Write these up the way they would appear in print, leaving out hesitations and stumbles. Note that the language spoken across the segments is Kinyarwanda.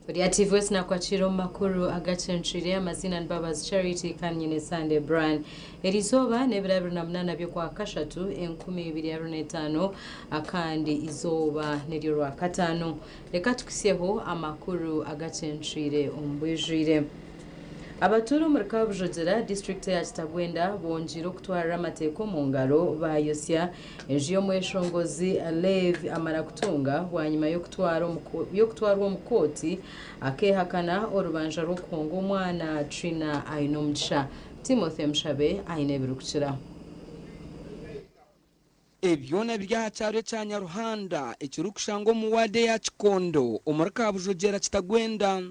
Buriati voice na kwa chiro makuru AGACENCWIRE amazina Mbabazi Charity kanyine Sunday Brand erizoba nebirabiro na munana byo kwa kashatu 2025 akandi izoba neryo rwa katano reka tukisyeho amakuru AGACENCWIRE ombwijire abaturu muri Kabujogera district ya Kitagwenda bonjiro kutwara amateko mu ngaro bayosya ejo mweshongozi Lev amara kutunga wanyuma yo kutwara umukoti akehakana orubanja rukongo mwana Trina Ainomsha Timothy Mshabe ainebirukira ebyona byacare ca Nyaruhanda ekirukushango mu wade ya Kikondo umuri Kabujogera Kitagwenda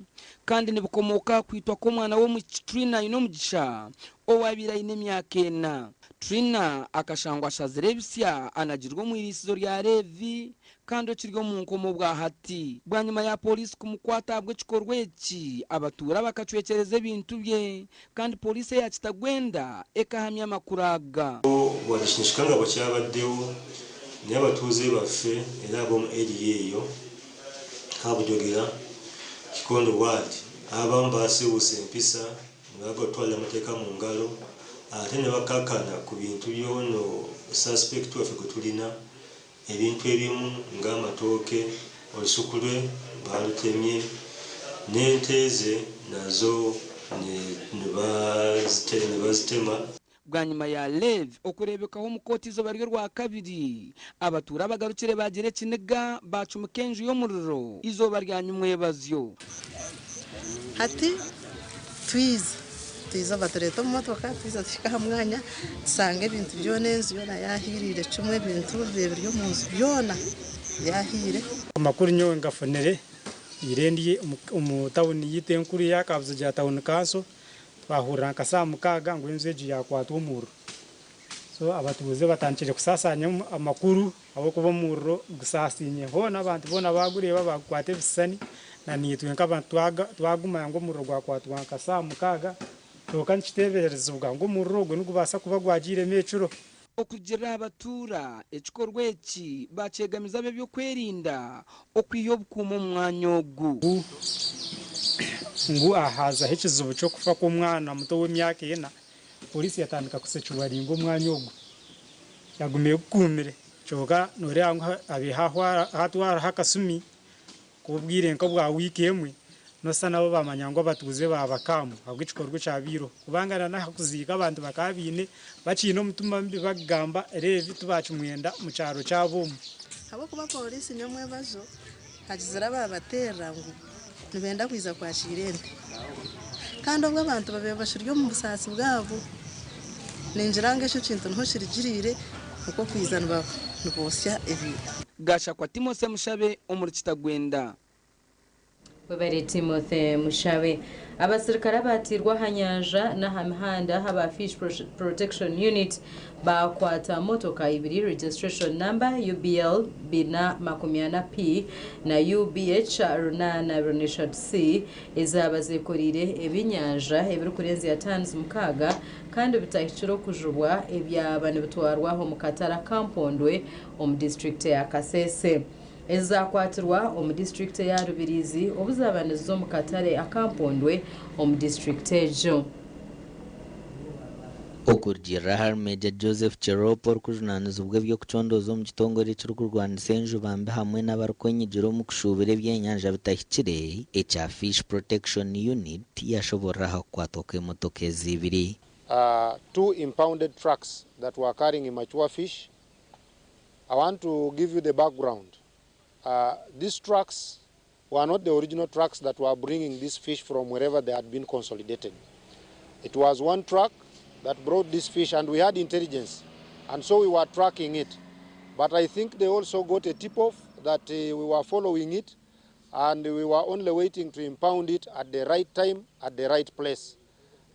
kandi nibukomoka kwitwa ko mwana wo mu Trina Ainomsha owabira ine myaka 4 Trina akashangwa shazirebisya anagirwa mu irisizo rya Levi kandi okiryo mu nkomo bwa hati bwanyuma ya polisi kumukwata bwe kikorwa eki abatura bakacwekereza ebintu bye kandi polisi ya Kitagwenda ekahamya makuraga wadishishikanga bacyabaddewo n'abatuze baffe era abo mu area eyo Kabujogera Kikondo ward abambase usempisa ngabo twala amateka mu ngalo ate ne bakakana ku bintu byono suspect wafe kutulina ebintu ebimu ng'amatooke olusukulwe balutemye n'enteze nazo ne bazitema bwanyuma ya Lev okurebekaho mukotizo baryo rwa kabiri abatura bagarukire bagire kinega bacumukenje yo muriro izo baryanyumwe bazyo hati twiza batereta mu motoka twiza shika mwanya sange ibintu byonenzi yona yahirire cumwe ibintu byo mu nzu byona yahire amakuru nyo ngafonere irendiye umutawuni yitenkuri yakabuze ja town council twahura nkasa mukaga ngo inzeji yakwatwa umuro so abatubuze batancire kusasanya amakuru abo kuba muro gusasinye ho nabantu bona baguriye babakwate bisani na nitwe nk'abantu twaguma ngo muro gwakwatwa nkasa mukaga toka nchitebereza ngo muro gwo nugubasa kuba gwagire mecuro okugira abatura ekikorwa eki bacegamiza byo kwerinda okwiyobukumo mwanyogu ngo ahaza hekizubu cyo kufa ko mwana muto w'imyaka 4 polisi yatandika kusecura rimbo mwanyogu yagumiye gukumire coga nore ango abihahwa hatwara hakasumi kubwire nko bwa wiki emwe nosa nabo bamanyangwa batuze babakamu abwikikorwa cyabiro kubangana na kuzika abantu bakabine bacino mutuma mbi bagamba revi tubacumwenda mu cyaro cyabo abo kuba polisi nyomwe bazo hagizira babatera ngo nibenda kwiza kwa shirente kandi ubwo abantu babebashiryo mu busasi bwabo ninjirange cyo kintu nho shirigirire uko kwizana babo nubosya ebi gasha kwa Timothy Mushabe umurikitagwenda Webere Timothy Mushabe abasirikare batirwa hanyanja na hamihanda haba Fish Protection Unit bakwata motoka ibiri registration number UBL bina makumyana P na UBH runana Runishad C izaba zikorire ebinyanja ebiri kurenza ya tons mukaga kandi bitahiciro kujubwa ebyabane bitwarwaho mu Katara Kampondwe mu district ya Kasese ezakwatirwa mu district ya Rubirizi obuzabanizo mu Katare akampondwe mu district ejo okurgira Major Joseph Cheropor kujunaniza ubwe byo kucondoza mu gitongore cy'u Rwanda Senju bambe hamwe n'abarukwenyigiro mu kushubire by'enyanja bitahikire echa Fish Protection Unit yashobora kwatoka imotoka zibiri. Two impounded trucks that were carrying immature fish. I want to give you the background. These trucks were not the original trucks that were bringing this fish from wherever they had been consolidated. It was one truck that brought this fish, and we had intelligence, and so we were tracking it. But I think they also got a tip-off that we were following it, and we were only waiting to impound it at the right time, at the right place.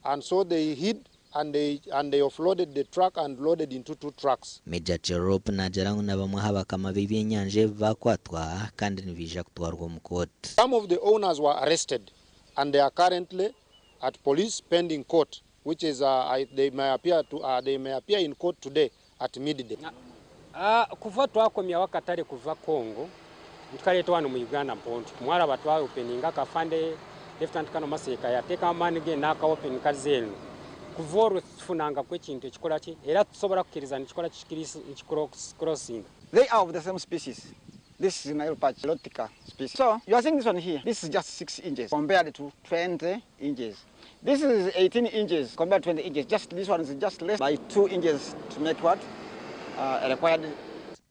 And so they hid, and they offloaded the truck and loaded into two trucks. Major Cherop na jarangu na bamwe habakama b'ibyenyanje bakwatwa kandi nibija kutwarwa mu court. Some of the owners were arrested, and they are currently at police pending court, which is they may appear in court today at midday. Kuva twakomya wakatare kuva Kongo tukaletwa hano mu Uganda mponto mwara batwa openinga kafande lieutenant kano maseka yateka manige naka open kazelu kuvoro funanga kwekintu ekikola ki era tusobola kukiriza nikikola crossing. They are of the same species. This is Nile patch lotica species. So you are seeing this one here. This is just 6 inches compared to 20 inches. This is 18 inches compared to 20 inches. Just this one is just less by 2 inches to make what required.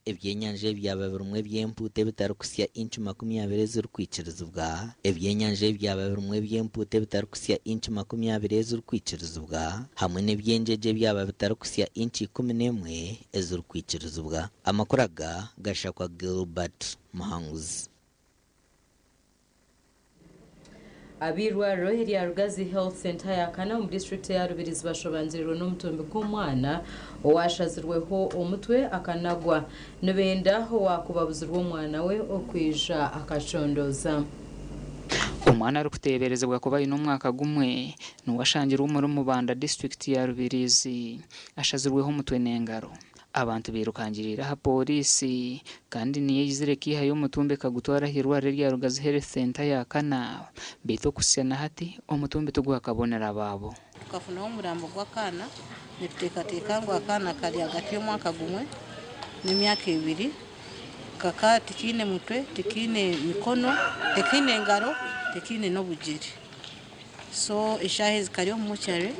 Ebyenyanje byaba birumwe byempute bitarukusya inch 20 z'urukwikirizubwa. Ebyenyanje byaba birumwe byempute bitarukusya inch 20 z'urukwikirizubwa. Hamwe n'ebyenjeje byaba bitarukusya inch 11 z'urukwikirizubwa. Amakuraga gashakwa Gilbert Muhanguzi. Abirwaro ya Rugazi Health Center yakana mu district ya Rubirizi bashobanzirwe n'umutumbi k'umwana owashazirweho umutwe akanagwa nibenda ho wakubabuzirwa umwana we okwija akacondoza. Umwana ari kuteberezebwa kuba ino mwaka gumwe nuwashangira umuri mu Banda district ya Rubirizi ashazirweho umutwe n'engaro. Abantu birukangirira ha polisi kandi niye yizire kiha yo mutumbe kagutwara hirware rya Rugazi Health Center yakana bito kusyana hati omutumbe tugwa kabonera babo tukafuna umurambo gw'akana nituteka ngo akana kali hagati y'umwaka gumwe n'imyaka 2 kaka tikine mutwe tikine mikono tikine ngaro tikine no bugiri so ishahezi kali mu cyare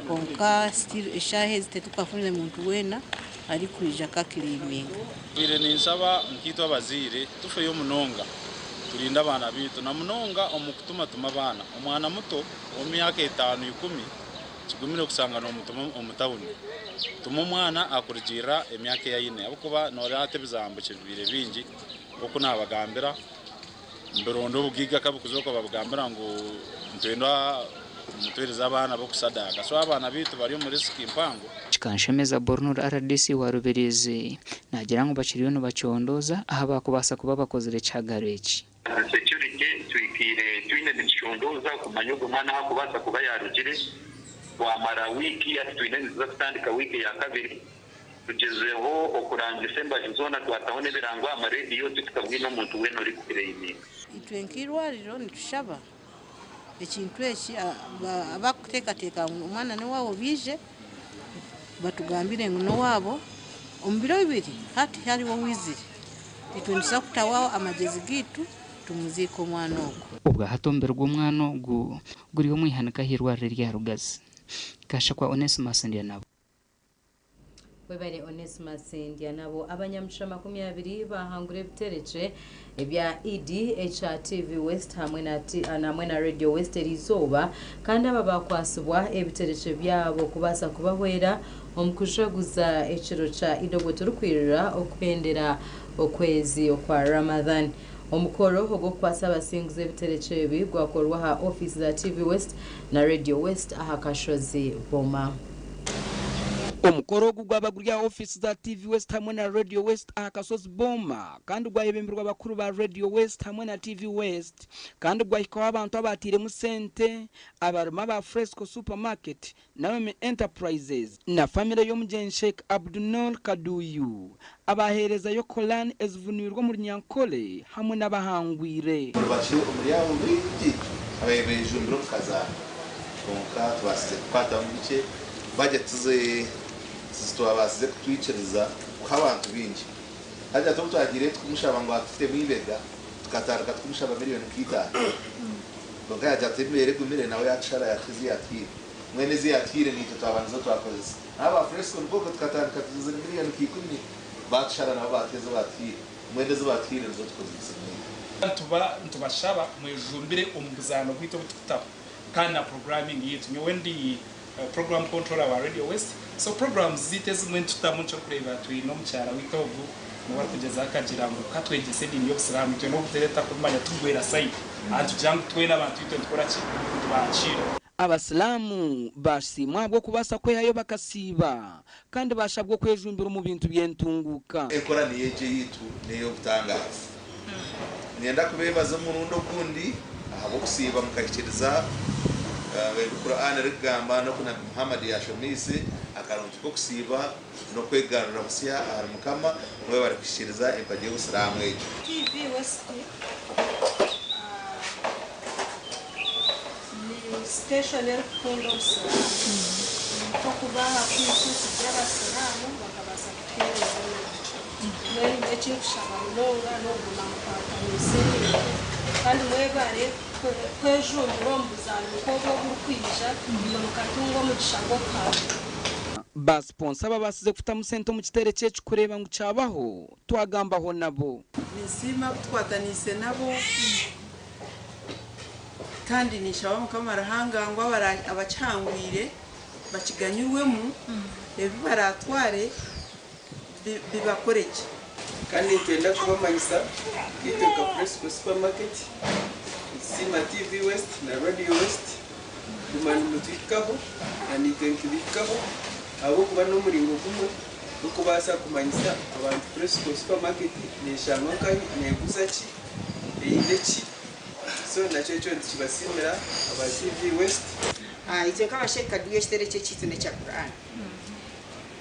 onka still ishahezi tetukafune muntu wena ari kwija kakiriminga ire ninsaba mkito abazire tufe yo munonga turinda abana bitu na munonga omukutuma tuma abana omwana muto omyaka 5 10 kigumire kusangana omutawuni tuma umwana akurigira emyaka ya 4 abukuba norate bizambo kibire bingi boko nabagambira mberondo bugiga kabukuzoka babugambira ngo ntwenda mutwiriza abana bo kusadaka so abana bitu bari mu risk impango Chikanshemeza Bornur RDC wa Rubirizi nagira ngo bakiriyo no bacondoza aha bakubasa kuba bakozere cyagareki security twikire twine nicondoza kumanyogo mwana hakubasa kuba yarugire wamara wiki atwine nzatandika wiki ya kabiri tugezeho okurangiza mbajizona twatabone birangwa amaredio tukabwino umuntu we nori kureyiminga itwenkirwariro nitushaba ekintu eki abakuteekateka umwana ne wawo bije batugambire ngo no wabo ombiro 2 hati haliwo wizire itwendisa kutawaho amagezi gitu tumuzika omwana ogwo. Ubwo hatomberwa umwana ogwo guriho umwihanika hirwarire rya Rugazi kasha kwa Onesimus Ndianabo. Webare Onesimus Ndianabo abanyamugisha 20 bahangure bitereche ebya AGACENCWIRE West hamwe na Radio West Erizoba kandi aba bakwasibwa ebitereche byabo kubasa kubahwera omukushaguza ekiro cha idogo turukwirira okupendera okwezi okwa Ramadan. Omukoro ogwo kwasa abasinguze ebitereche ebi gwakorwa ha office za TV West na Radio West aha Kashozi Boma. Omukoro gwaba guri ya office za TV West hamwe na Radio West aha Kasozi Boma kandi gwayebemberwa bakuru ba Radio West hamwe na TV West kandi gwahikaho abantu abatire mu sente abaruma ba Fresco Supermarket na Enterprises na family yo mugenzi Sheikh Abdunol Kaduyu abahereza yo Koran ezvunirwa muri Nyankole hamwe n'abahangwire baciye umuryango w'iki abayebeje mbro kaza konka twasize kwata mu bice bajya tuzabasize kutwiciriza kw'abantu bingi hajya tugire twumushaba ngo afite mwibega tukatarika twumushaba miliyoni kitanu bonka yajya tembere gumire nawe yacara yakizi yatire mwene ziyatire ni tutabanza twakoze aba Fresco nubwo tukatarika tuzuze miliyoni kikumi bacara nabo bateze batire mwene zo batire zo twakoze ntubashaba mwejumbire umuguzano kwito tutapa kandi na programming yitu nyewendi program controller wa Radio West so programs ziteze mwe tutamuncho kureba twino mucyara witovu muba kugeza akagira ngo katwegese dini y'obusiramu cyo no butereta kumanya tugwera site atujanga twe n'abantu bito dukora tubacira abasilamu basimwa bwo kubasa kwehayo bakasiba kandi bashabwo kwejumbira mu bintu byentunguka ekoraniye je yitu neyo butangaza nienda kubebaza murundo kundi ahabo kusiba mukayikiriza Qur'an rigamba no kuna Muhammad yashomisi akaronto ko kusiba no kwegarura busiya aramukama mwe bari kwishiriza empaje y'Ubusilamu ejo TV West ni stationary condoms ko kubaha kwisusu by'Abasilamu bakabasa kutwereza mwe ekintu kushaba nonga no gumampata niseri kandi mwe bare kwejumbira ombuzano kobwo gukwija mukatungo mu gishango kawe ba sponsor babasize kufuta musento mu kitere cyecu kureba ngo cyabaho twagambaho nabo nisima twatanise nabo kandi nishaba mukamara hangangwa abacangwire bakiganyurwemo ebi baratware bibakoreke kandi twenda kubamanyisa kwiteka Fresco Supermarket Sima TV West na Radio West kumana mutwikaho na nitenkibikaho abo kuba no muringo kumwe uko basa kumanyisa abantu Fresco Supermarket neshango kai neguzachi eindeki so nacho cyo kibasimira aba TV West icyo kabasheka duye kitereke kitune cya Qur'an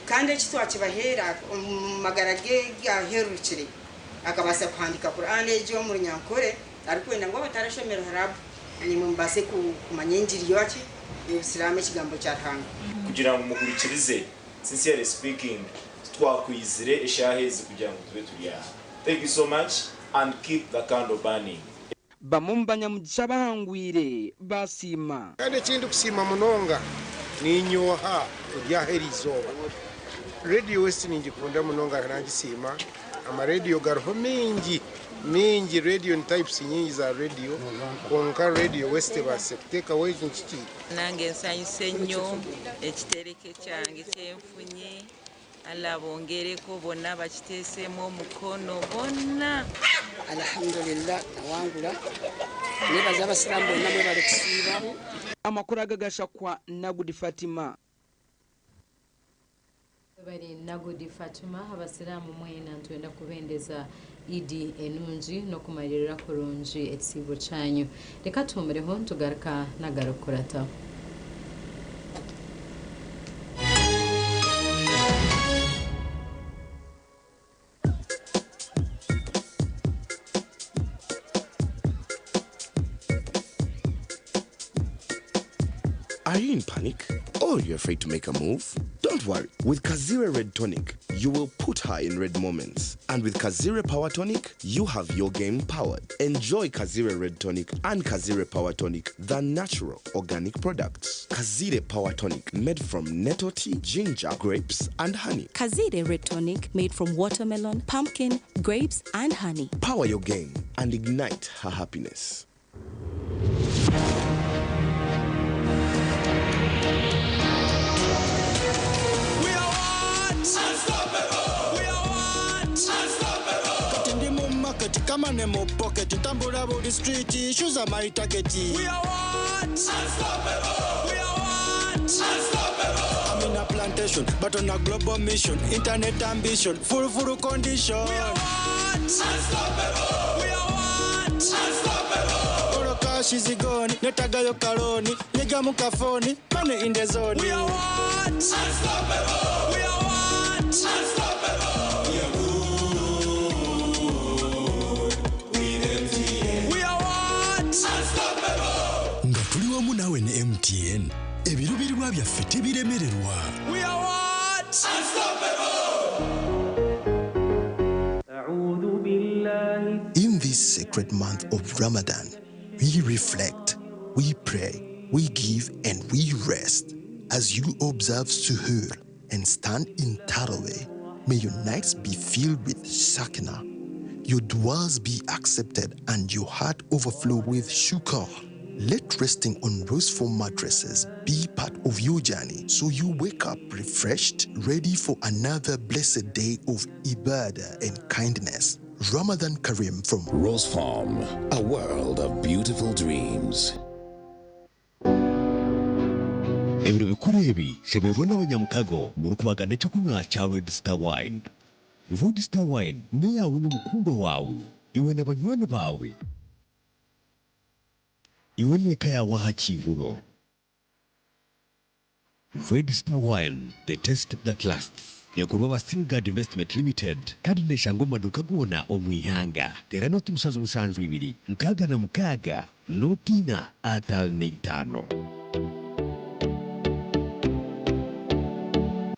kandi kitwa kibahera magarage yaherukire akabasa kwandika Qur'an ejo muri Nyankore ariko wenda ngo batarashomera harabu ni mumbase kumanyinjiri yoki y'Ubusilamu kigambo cyatanga kugira ngo mukurikirize sincerely speaking twakwizire eshahezi kugira ngo tube turiya. Thank you so much and keep the candle burning. Bamumbanya mugisha bahangwire basima kandi kindi kusima munonga ni nyoha ya Erizoba Radio West ningikunda munonga nangisima ama radio garho mingi radio types nyingi za radio konka Radio West basekuteka weje nchiki nange nsanyise nnyo ekitereke kyange kyenfunye alabongereko bonna bakiteesemu omukono bonna alhamdulillah awangula nibaza abasilamu bonna mwe bali kusiiba amakuru agagasha kwa Nagudi Fatima bari Nagudi Fatima abasilamu mwena ntwenda kubendeza idi enunji no kumalirira kurunji etsibo cyanyu reka tumbereho tugaruka nagarukurata Are you in panic? Or you're afraid to make a move? Don't worry. With Kazire Red Tonic, you will put her in red moments. And with Kazire Power Tonic, you have your game powered. Enjoy Kazire Red Tonic and Kazire Power Tonic, the natural organic products. Kazire Power Tonic, made from nettle tea, ginger, grapes, and honey. Kazire Red Tonic, made from watermelon, pumpkin, grapes, and honey. Power your game and ignite her happiness. Come on, mo pocket, tambura body street, shoes are my target. We are what? Unstoppable. We are what? Unstoppable. I'm in a plantation, but on a global mission, internet ambition, full condition. We are what? Unstoppable. We are what? Unstoppable. Oro cash is gone, netaga yo kaloni, nigga mukafoni, money in the zone. We are what? Unstoppable. We are what? Unstoppable. We are good. Nga tuli wamu nawe ne MTN ebirubirirwa byaffe tebiremererwa. We are what? Unstoppable. In this sacred month of Ramadan, we reflect, we pray, we give, and we rest. As you observe Suhoor and stand in Tarawih, may your nights be filled with Sakina, your du'as be accepted, and your heart overflow with shukr. Let resting on rose-foam mattresses be part of your journey, so you wake up refreshed, ready for another blessed day of ibadah and kindness. Ramadan Kareem from Rose Farm, a world of beautiful dreams. Ebiro bikuru ebi seberwa n'abanyamukago mu lukubagana ekyokunywa kya Red Star Wine. Red Star Wine neyawe n'omukundo waawe, iwe n'abanywanyi baawe, iwe n'eka yawe hakivulo. Red Star Wine, the taste that lasts. Yakuba wa Singard Investment Limited kandi neshango maduka gona omwihanga tera noti musazo musanzu ibiri mukaga na mukaga notina atal neitano.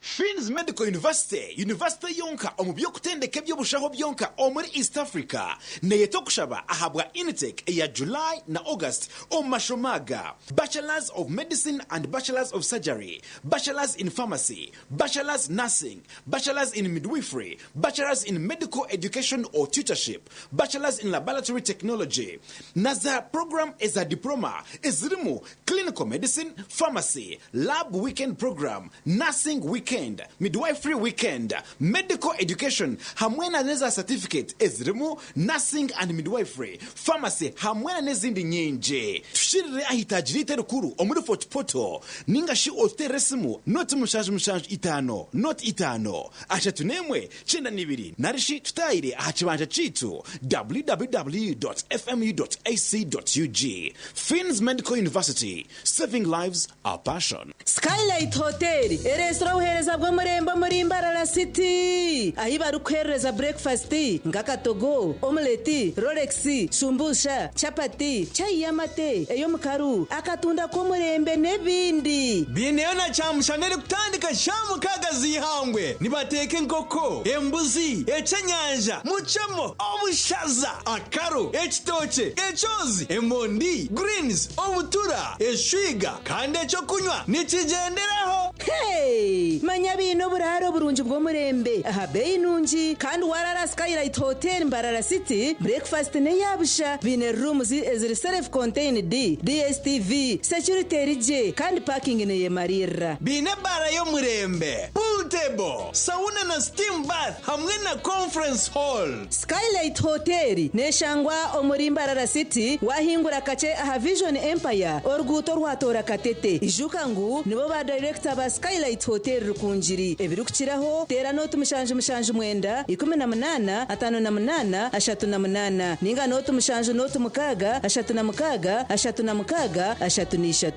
Fins Medical University yonka omubyo kutendeka by'obushaho byonka omuri East Africa neyeto kushaba ahabwa intake ya July na August omashomaga Bachelors of Medicine and Bachelors of Surgery, Bachelors in Pharmacy, Bachelors Nursing, Bachelors in Midwifery, Bachelors in Medical Education or Tutorship, Bachelors in Laboratory Technology. Naza program is a diploma izirimu Clinical Medicine, Pharmacy, Lab Weekend Program, Nursing Weekend, Midwifery Weekend, Medical Education, hamwena neza certificate ezirimu Nursing and Midwifery, Pharmacy hamwena nezindi nyenje. Tushirire ahitajirite rukuru omuri fotopoto ninga shi oteresimu not mushanju itano not itano ashatunemwe chenda nibiri narishi tutaire ahachibanja chitu www.fmu.ac.ug. Fins Medical University, saving lives, our passion. Skylight Hotel eresra uhereza bwo murembo muri Mbarara City ahiba rukwereza breakfast ngakatogo omelette Rolex shumbusha chapati chai yamate eyo mukaru akatunda ko murembe nebindi bineona chamushanere kutandika shamu kagazi hangwe nibateke nkoko embuzi echenyanja muchemo obushaza akaro ekitoche echozi emondi greens obutura eshwiga kandi echo kunywa nikigenderaho. Hey manya bino buraro burunji bwo murembe aha bei nunji kandi warara Skylight Hotel Mbarara City breakfast ne yabusha bine rooms eziri self contained DSTV security rije kandi parking ne yemarira bine bara yo murembe pool table sauna na steam bath hamwe na conference hall. Skylight Hotel neshangwa omuri Mbarara City wahingura kache aha Vision Empire orguto rwatora katete ijukangu nibo ba director ba Skylight Hotel rukunjiri ebirukiraho tera notu mushanju mwenda 18 58 38 ninga notu mushanju notu mukaga 36 33.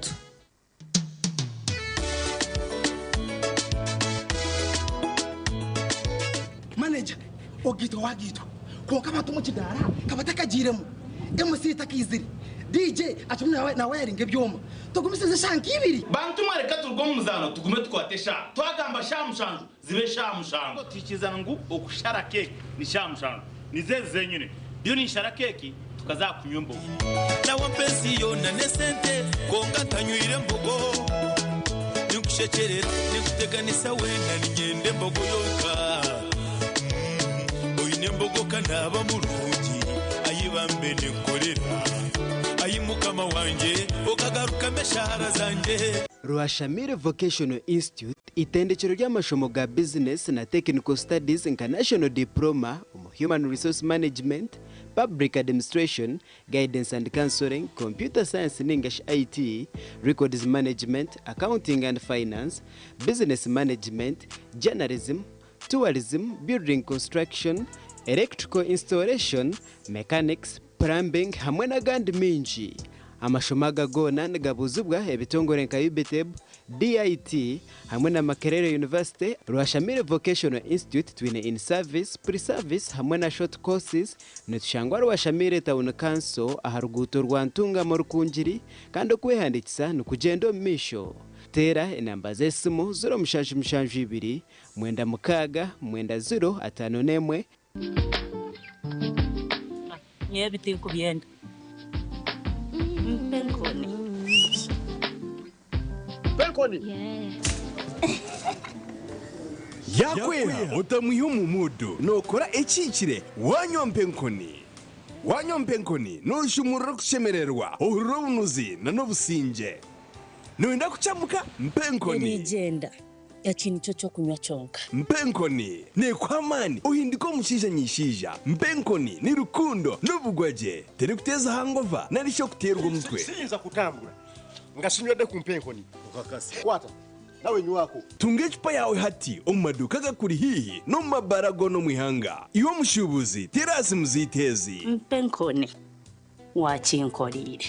Manager ogito wagito ko kama tumuchidara kabataka jiremu MC takiziri DJ atumna na wiring byoma tugumiseze shanki ibiri bantu mwareka turwo muzano tugume twatesha twagamba shamushanju zibe shamushanju tikizana ngo okushara keke ni shamushanju nizeze nyine byo ni shara keke tukazakunywa mbogo nawo pensiyo na nesente konga tanywire mbogo nikushekerera nikuteganisa wenda ninyende mbogo yoka oyine mbogo kanaba mulungi ayibambe nekolera ayimukama wanje okagaruka meshahara zanje. Rwashamire Vocational Institute itendekero ry'amashomo ga business na technical studies international diploma human resource management, public administration, guidance and counseling, computer science and English IT, records management, accounting and finance, business management, journalism, tourism, building construction, electrical installation, mechanics, plumbing hamwe n'agandi minji. Amashomaga gona ngabuzubwa ebitongore nka UBTEB, DIT hamwe na Makerere University. Rwashamire Vocational Institute twine in service, pre-service hamwe na short courses netushangwa Rwashamire Town Council aharuguto rwantunga mu Rukungiri kandi kwehandikisa nukugendo misho. Tera enamba zesimu 0772 9 0 Nye biti kubyenda. Penkoni. Yakweha utamuha umumudu nokora ekikire wanyompe nkoni. Wanyompe nkoni nushumura kushemererwa urubunuzi na nobusinje. Nuenda kuchamuka mpenkoni. Nigenda. Yakintu cyo kunywa cyonka. Mpenkoni ne kwamani uhindiko mushije nyishija. Mpenkoni ni rukundo n'ubugwaje. Tere kuteza hangova narisho kuterwa umutwe. Sinza kutambura. Ngasinywa de kumpenkoni. Ukakasi. Kwata. Nawe nyuwako. Tunge chupa yawe hati omumaduka gakuri hihi no mabarago no mwihanga. Iwo mushubuzi terasi muzitezi. Mpenkoni wakinkorire.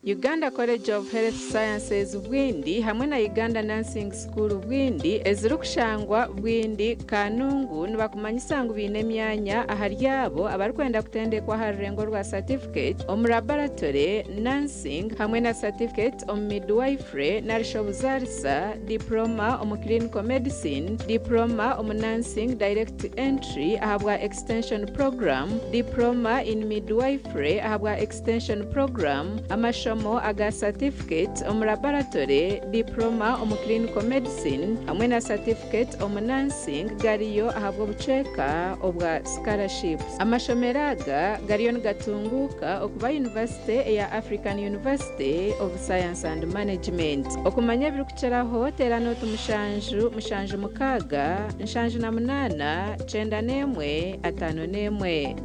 Uganda College of Health Sciences Bwindi hamwe na Uganda Nursing School Bwindi ezirukushangwa Bwindi Kanungu nibakumanyisangu bine myanya aharyabo abarikwenda kutendekwa harengo rwa certificate om laboratory nursing hamwe na certificate om midwifery na rishobuzarisa diploma om clinical medicine diploma om nursing direct entry ahabwa extension program diploma in midwifery ahabwa extension program amasho aga certificate om laboratory diploma om clinical medicine hamwe na certificate om nursing gariyo ahabwa bucheka obwa scholarships. Amashomeraga gariyo ngatunguka okuba University ya African University of Science and Management. Okumanya birukucheraho terano tumushanju mukaga nshanju na munana 91 51.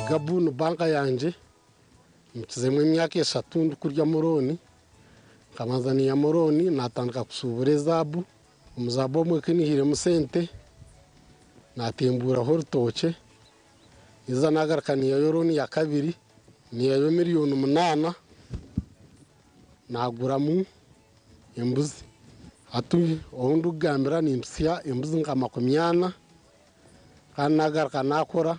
Gabunu banka yanje mukizemwe imyaka 3 kurya moroni kamanzani ya moroni natandika kusubura zabu umuzabu mwe kinihire musente natembura hortoche iza nagarkani ya yoroni ya kabiri ni ya miliyoni 8 naguramu embuzi atu ondu gambira ni mpsia embuzi ngamakomyana kana nagarka nakora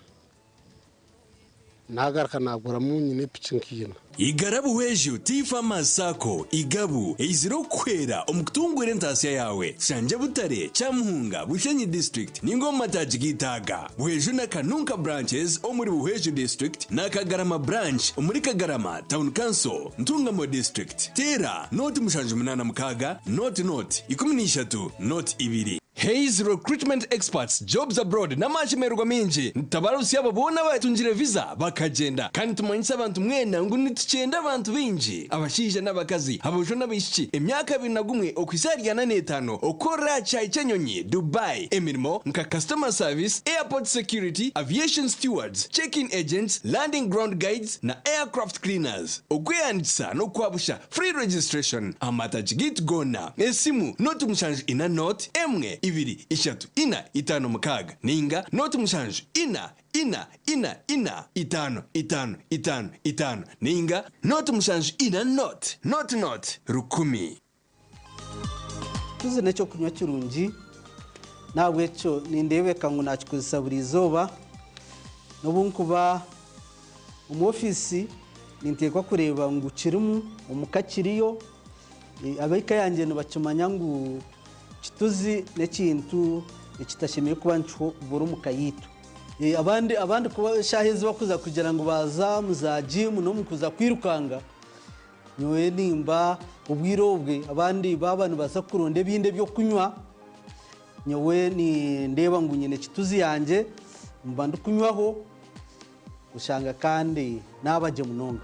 nagarka nagura munyi ne pichinkina igarabu weju tifa masako igabu eiziro kwera omukutungwire ntasiya yawe shanje butare chamuhunga bushenyi district ningo matajigitaga weju na kanunka branches omuri buheju district na kagarama branch omuri kagarama town council ntungamo district tera noti mushanju munana mukaga noti 13 noti 2 Hayes Recruitment Experts Jobs Abroad namashimerwa minji ntabarusi yabo bona batunjire visa bakagenda kandi tumanyisa abantu mwena ngo nitucenda abantu binji abashije n'abakazi abojo n'abishiki emyaka 21 okwisarya na 5 okora chaichenyonyi Dubai emirimo nka customer service airport security aviation stewards check-in agents landing ground guides na aircraft cleaners okweyandisa no kwabusha free registration amatajigit gona esimu not mushanju ina not emwe 2 3 4 5 mukaga ninga not mushanju ina 5 ninga not mushanju ina not rukumi tuzi necyo kunywa kirungi nawe cyo nindebeka ngo nakikuza buri zoba nobunkuba mu ofisi nintekwa kureba ngo ukirimu umukakiriyo abika yanjye ntibacumanya ngo kituzi n'ikintu kitashimiye kuba nco buri mukayitu abandi kuba shahezi bakuza kugira ngo baza muza gym no mukuza kwirukanga nyowe nimba ubwirobwe abandi babana baza kuronde binde byo kunywa nyowe ni ndeba ngo nyine kituzi yanjye mba ndukunywaho ushanga kandi nabaje munonga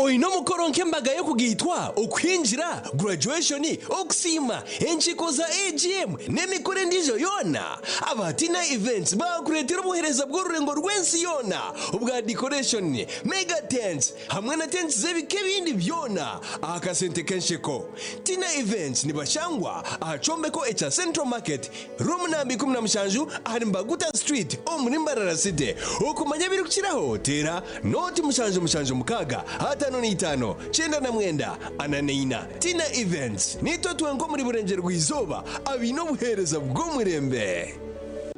Oino mukoronke mbaga yo kugitwa okwinjira graduation okusima enchiko za AGM nemikore ndijo yona abatina events bakuretera ubuhereza bw'ururengo rwensi yona ubwa decoration mega tents hamwe na tents zebike bindi byona akasente kensheko tina events nibashangwa ahacombeko echa Central Market room nambi 17 ahari Mbaguta Street omurimbara City okumanya birukiraho tera noti mushanjo mukaga atano ni itano chenda na mwenda ananeina tina events nito twenko muri burengero rw'izoba abino buhereza bw'umurembe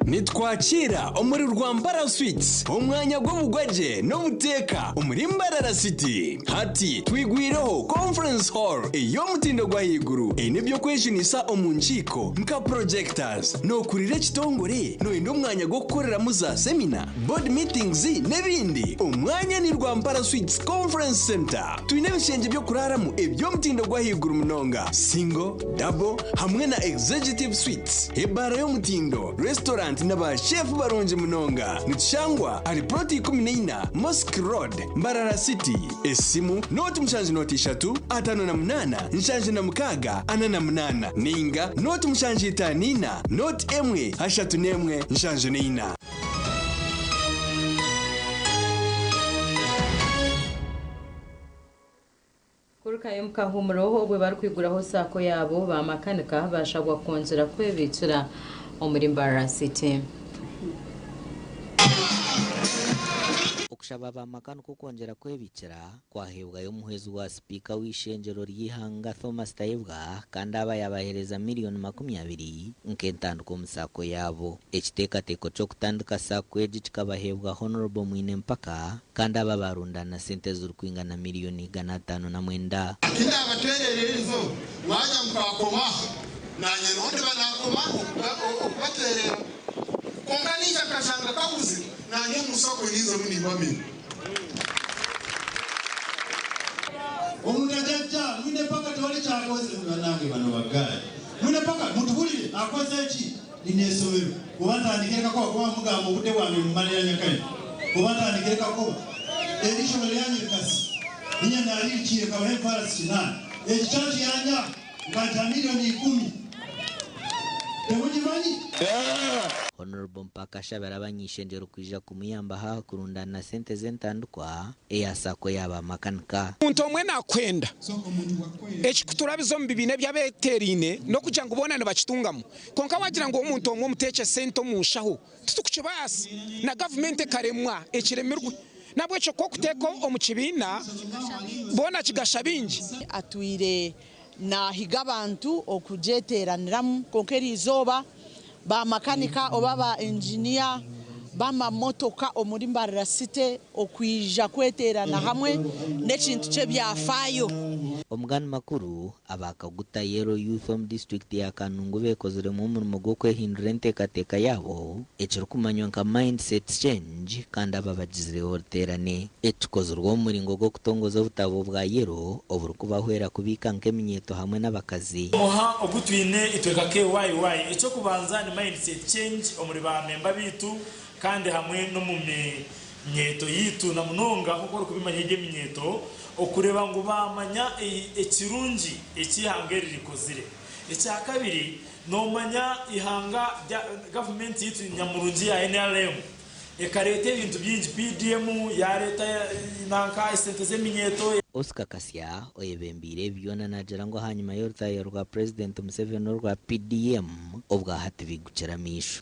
nitwakira omuri Rwambara Sweets umwanya bw'ubugwaje no buteka umuri Mbarara City hati twigwireho conference hall iyo mutindo gwa higuru nibyo kweshinisa omunchiko nka projectors no kurire kitongore no indo mwanya go gukorera muza seminar board meetings nebindi umwanya ni Rwambara Sweets conference center twine bishenje byo kuraramo ibyo mutindo gwa higuru munonga single double hamwe na executive suites ebara yo mutindo restaurant n'aba chef baronje munonga nitshangwa ari proti 14 Mosque Road Mbarara City esimu noti mushanji noti 3 atano na munana nshanji na mukaga ana na munana ninga noti mushanji itanina noti emwe hashatu nemwe nshanji nina kurukayo mukahumuro obwe bari kwiguraho sako yabo bamakanika bashagwa konzera kwebitsura omuri Mbarara City okushaba bamakanika okongera kwebikira kwahebwa y'omuhezi wa speaker w'ishenjero ry'ihanga Thomas Tayebwa kandi abayabahereza miliyoni 20 nk'entanduko omusako yabo ekiteekateeko ky'okutandika sako egi kikabahebwa Honorable Mwine Mpaka kandi aba barundana sente z'urukwingana miliyoni 509 kindi abaterererizo mwajya mukakoma nanye nonde banakoma okubaterera konganisha kashanga kabuzi nanye musako nizo munibamini omunajja Mwine Mpaka tewali kyakoze banange bano bagale Mwine Mpaka mutubulire akoze eki linesowero kubantandikireko kuba mugamba obudde bwange mumalira nyakali kubantandikireko erisho lyanyekasi ninya nali kiye kawe farasi na ekichachi yanya ngata milioni 10 Honorable Mpaka shabara abanyishenjero kwija kumuyamba ha kurundana sente zentandukwa eyasako yaba makanika umuntu omwe nakwenda ekikuturabizo mu bibine byabeterine no kuja ngo bonane bakitungamo konka wagira ngo umuntu omwe muteke sente omushaho tutukukibasi na government karemwa ekiremerwe nabwo cyo ko kuteko omukibina bona kigasha bingi atwire na higabantu okujeteraniramu konkeri izoba ba makanika oba ba engineer bama motoka omuri Mbarara City okwija kweterana hamwe n'ekintu kye byafayo omugani makuru abakaguta yero youth home district ya Kanungu bekozere mu murimo gwo kwehindura enteekateeka yabo ekirukumanywa nka mindset change kandi ababagize oruterane ekikozerwa omuringo gwo kutongoza obutabo bwa yero oburukubahwera kubika nk'eminyeto hamwe n'abakazi oha ogutwine itweka KYY icyo kubanza ni mindset change omuri ba member bitu kandi hamwe no mu minyeto yitu na munonga kuko kubimanya ige minyeto okureba ngo bamanya ekirungi ekihangeri rikozire ecya kabiri no manya ihanga government yitu nyamurungi ya NRM ekarete ibintu byinji PDM ya leta nanka sente z'eminyeto Oscar Kasya oyebembire byona najera ngo hanyuma y'urutayo rwa President Museveni rwa PDM obwa hatibi guceramisho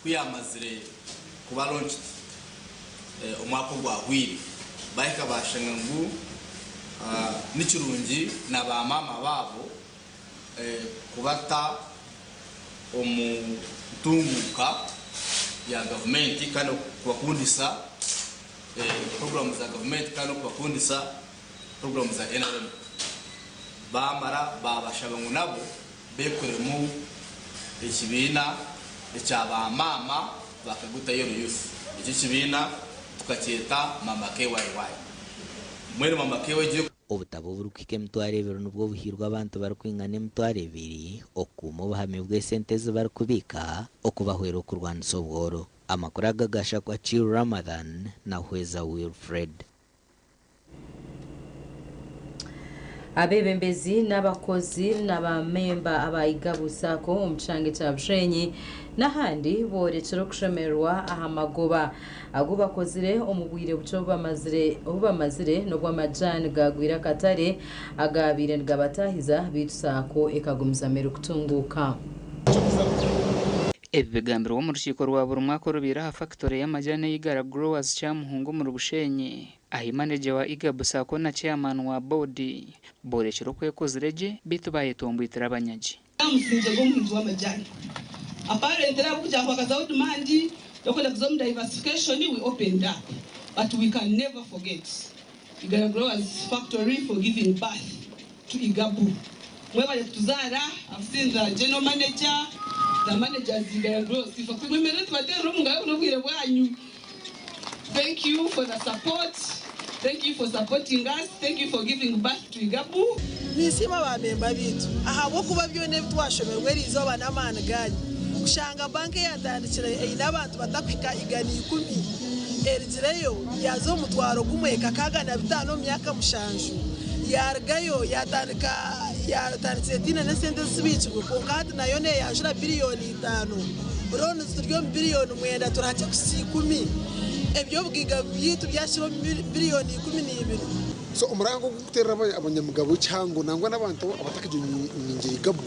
kuyamazire kuba launched umwaka gwahwiri bahika bashanga ngu n'ikirungi n'abamama babo kubata omutunguka ya government kandi kubakundisa programs za government kandi kubakundisa programs za NRM bamara babashaba ngo nabo bekoremo ikibina ecyabamama bakaguta yo youth iki kibina tukacyeta mama KYY mwere mama KYY obutabo burukike mutware biro nubwo buhirwa abantu barakwingana mutware biri okumo bahame bw'esente zibarukubika okubahwera okurwanisa obworo amakuru agagasha kwa Chill Ramadan na Hweza Wilfred. Abebembezi n'abakozi n'abamemba abayigabusako omucange cya Bushenyi n'ahandi borekera kushemerwa ahamagoba ago bakozire omubwire buco bamazire n'obw'amajani gagwira katare agabire ngabatahiza bitusako ekagumiza meru kutunguka. Ebi bigambiro mu rukiko rwa buri mwaka rubira ha factory y'amajyane y'Igara Growers cyamuhungu mu Bushenyi ahi manager wa Igabusako na chairman wa board borekero kwekozireje bitu bayetombuitira abanyaji amusinze go mu w'amajyane apparently abukujya kwakaza demand yo kwenda kuzomu diversification we opened up but we can never forget Igara Growers factory for giving birth to Igabu mweba yatuzara I've seen the general manager the managers in Igara Growers for women batero mungayo nobwire bwanyu. Thank you for the support. Thank you for supporting us. Thank you for giving birth to Igabu. Nisima bamemba bitu. Ahabo kuba byone twashomerwe rizoba namana ganyi. Kushanga banke yandandikira inabantu batakwika igani 10. Erizireyo yazo mutwaro gumweka kagana 5 myaka mushanju. Yargayo yatanditse tina nesente zibicwe ko kandi nayo ne yajura biliyoni 5. Urone turyo biliyoni 9 turache kusi 10. Ebyo bwiga byitu byashiro biliyoni 12. So umurango guterera abanyamugabo cyango nangwa nabantu abatakije nyinge Igabu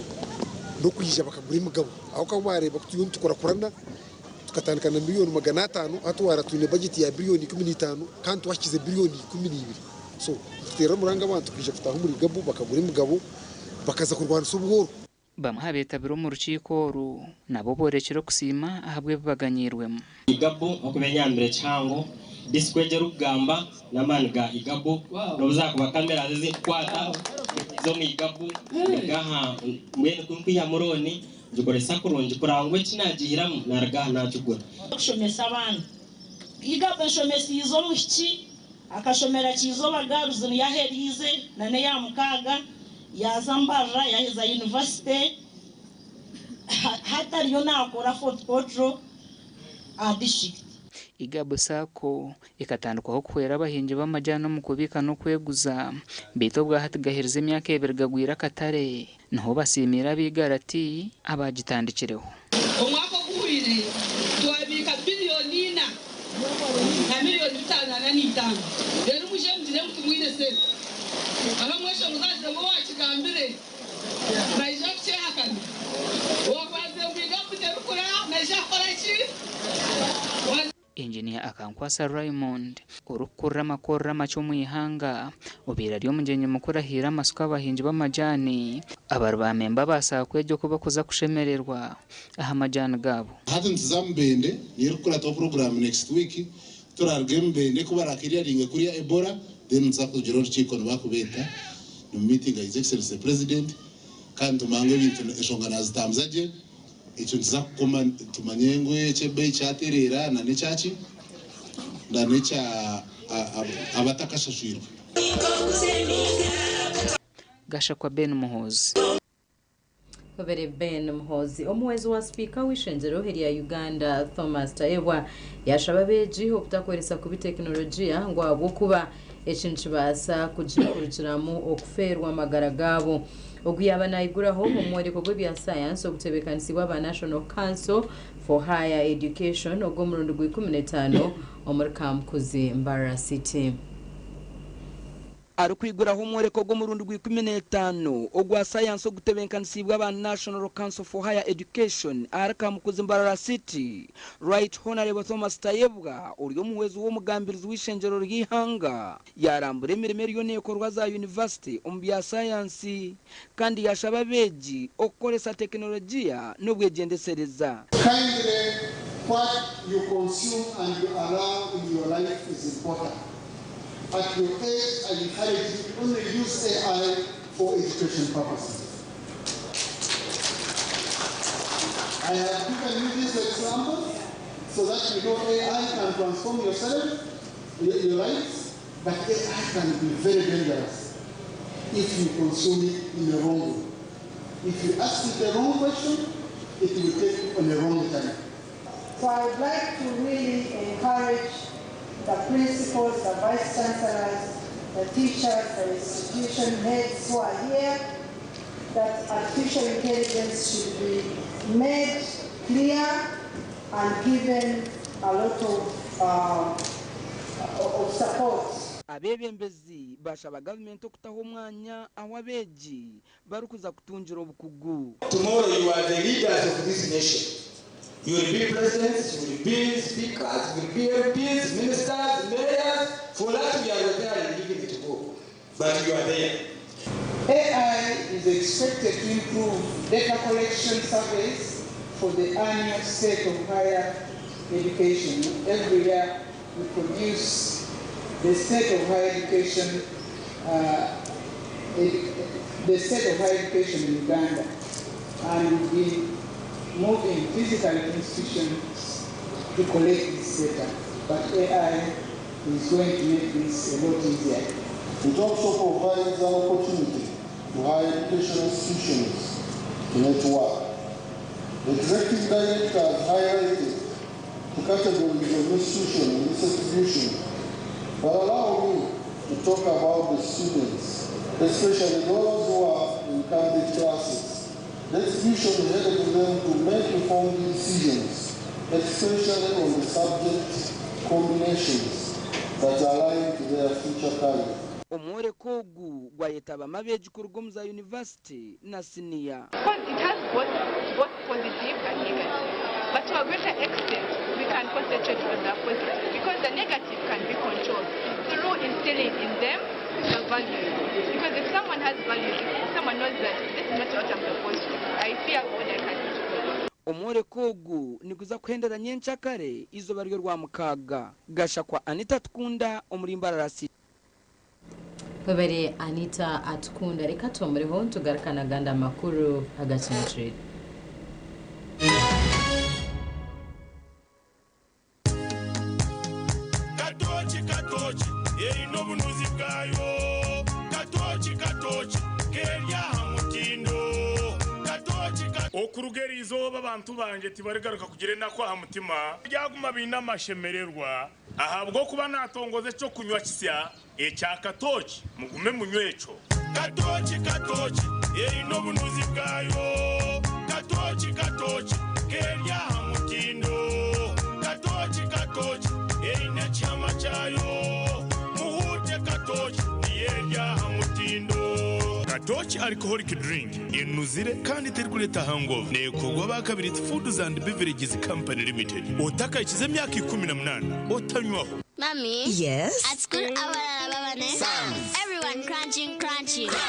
no kuyija bakagura imugabo aho kabareba kutuyuntu tukora tukatandikana miliyoni 500 atwara tune budget ya biliyoni 15 kandi twashize biliyoni 12. So tutera muranga abantu kuje kutaho muri Igabu bakagura imugabo bakaza kurwanisa ubworo bamuhabeta biro mu rukiko ru nabo borekero kusima ahabwe baganyirwemo Igabu okumenya mbere cyango diskwege rugamba namanga Igabu nobuzakuba kamera zikwata zo mu Igabu gaha mwene kunkuya muroni gikoresa kurungi kurangwe kinagihiramu narga nakigura kushomesa abantu Igabu shomesa izo mushiki akashomera kizo bagaruzo yaherize nane ya mukaga yazambara yaheza university hata riyo nakora Fort Potro district Igabusako ikatandukwaho kwera abahinji b'amajyana mu kubika no kweguza bito bwa hatigahereza imyaka ebirgagwira katare naho basimira bigarati abagitandikireho umwaka guhwire twabika biliyoni 4 na miliyoni 5 rero muje mugire mutumwire se abamwesha muzaze ngo wakigambire naija kucyehakana wakwaze kwiga kuterukura naija koraki Engineer akankwasa Raymond urukurra makorra macho mu ihanga ubira ryo mugenye mukura hira masuka abahinji b'amajani abarubamemba basakwejo ko bakoza kushemererwa aha majani gabo hati ntizambende yirukura to program next week turargembende ko barakiriya ringe kuri Ebola then nzakujira urukiko bakubeta mu meeting ya His Excellency the President kandi tumange bintu eshongana zitamzaje icyo nzakoma tumanyengwe chebe cyaterera na necaci na neca abatakashashirwa gasha kwa Ben Muhozi Babere Ben Muhozi omwezi wa speaker w'ishenjero heri ya Uganda Thomas Taebwa yashababeji okutakoresa ku biteknolojia ngo abokuba ekintu basa kujikurukiramu okuferwa amagara gabo oguyaba naiguraho omwereko gw'ebya science okutebekanisiwa ba National Council for Higher Education ogw'omurundi gw'15 omuri Kamkuzi Mbara City. ari kwiguraho umworeko go mu rundi rw'15 ogwa science ogutebenkanisibwa aba National Council for Higher Education araka mukuzi Mbarara City. Right Honorable Thomas Tayebwa uri omuwezi wo mugambirizi w'ishenjero ry'ihanga yarambura emirimo y'onekorwa za university bya science kandi yashaba beji okukolesa teknolojia n'obwegendesereza. Kindly, what you consume and you allow in your life is important. At your age, I encourage you to only use AI for education purposes. I have given you this example so that you know AI can transform your life, but AI can be very dangerous if you consume it in the wrong way. If you ask it the wrong question, it will take you on the wrong time. So I would like to really encourage the principals, the vice chancellors, the teachers, the institution heads who are here, that artificial intelligence should be made clear and given a lot of support. Abebembezi bashaba government okutaho umwanya awabeji barukuza kutunjira obukugu. Tomorrow you are the leaders of this nation. You will be presidents, you will be speakers, you will be MPs, ministers, mayors. For that we are retired and giving it to go. But you are there. AI is expected to improve data collection surveys for the annual state of higher education. Every year we produce the state of higher education, in Uganda, and we moving physical institutions to collect this data. But AI is going to make this a lot easier. It also provides an opportunity to higher education institutions to network. The executive director has highlighted the categories of institution in this exhibition, but allow me to talk about the students, especially those who are in candidate classes. The exhibition is headed to them to make informed decisions, especially on the subject combinations that align to their future career. Omwore kogu gwayetaba mabeji kurugumza university na senior. Because it has both positive and negative. But to a greater extent, we can concentrate on the positive because the negative can be controlled through instilling in them the values. Because if someone has values, if someone knows that this is not what I'm supposed to do, I fear God, I can do. Omwore kogu nikuza kuhendera nyenchakare izo baryo rwa mukaga gasha kwa Anita Tukunda omuri Mbarara City. Babere Anita Atukunda reka tomuriho tugarukana ganda makuru AGACENCWIRE. Katochi ino bunuzi bwayo katochi kerya hamutindo katochi okurugeri izoba abantu banje tibaregaruka kugire nako hamutima byaguma binamashemererwa ahabwo kuba natongoze cyo kunywa kisya ecya katochi mugume munyweco katochi ino bunuzi bwayo katochi kerya hamutindo katochi ina chama chayo muhute katochi yerya hamutindo katochi alcoholic drink inuzire kandi teri kuleta hangover nekogwa bakabiri Foods and Beverages Company Limited otaka ikize myaka 18 otanywaho. Mommy? Yes? At school, everyone crunching.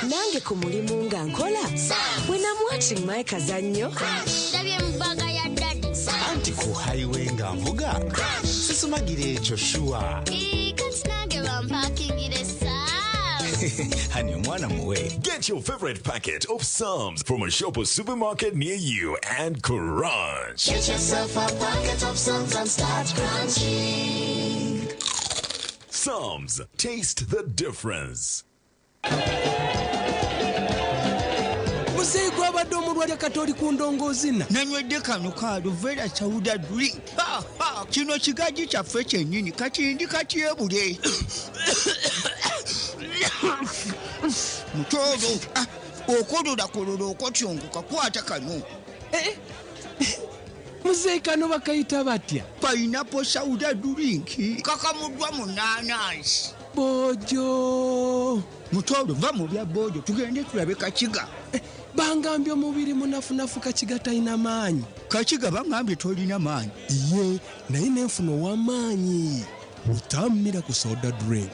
Nange ku mulimu nga nkola. When I'm watching my kazanyo. Anti ku highway nga mvuga. Sisumagire ekyo shuwa. Honey, mwana muwe. Get your favorite packet of Psalms from a shop or supermarket near you and crunch. Get yourself a packet of Psalms and start crunching. Psalms, taste the difference. Musei kwa badomu rwa katoli kundongozina. Nanywedde kano ka Vera chawuda drink. Kino kigaji kyaffe kyennyini kati katyebule. Mutozo okolola okotyonguka kwata kano. Musei kano bakayita batya? Pineapple soda drink kakamuddwa mu nanasi. bojo mutolo va mu bya bojo tugende tulabe Kakiga. Bangambye omubiri munafunafu Kakiga talina maanyi. Kakiga bangambye tolina maanyi. Ye naye nenfuna ow'amaanyi. Utammira ku soda drink.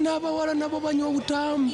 N'abawala nabo banywa obutamu.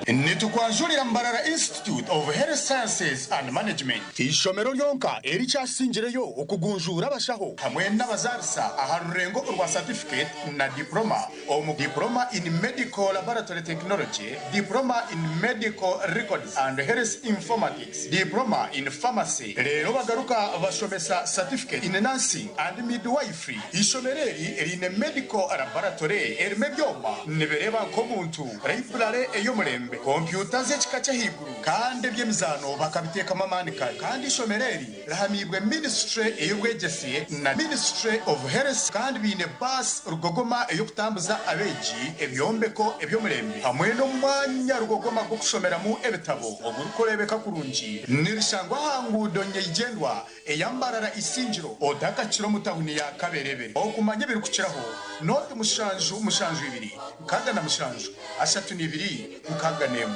Nitukwanjulira Mbarara Institute of Health Sciences and Management. Ishomero lyonka erikyasingireyo okugunjura abashaho hamwe n'abazarisa aha rurengo rwa certificate na diploma omu diploma in medical laboratory technology, diploma in medical records and health informatics, diploma in pharmacy. Lero bagaruka bashomesa certificate in nursing and midwifery. Ishomero erine medical laboratory erime byoma nibereba nk'omuntu library ey'omulembe kompyuta z'ekika ky'ahaiguru kandi eby'emizano bakabiteekamu amaani kandi ishomereri rahamibwe ministry ey'obwegyese na ministry of health kandi biine bus rugogoma ey'okutambuza abeegi ebyombeko eby'omulembe hamwe n'omwanya rugogoma gw'okushomeramu ebitabo ogurikureebeka kurungi nirishangwa aha nguudo nyeigendwa eyambarara isingiro odakakiro mu tahuni ya Kaberebe okumanya ebirikukiraho noti mushanju 2 nkaga na mushanju 32 nkaga nemu.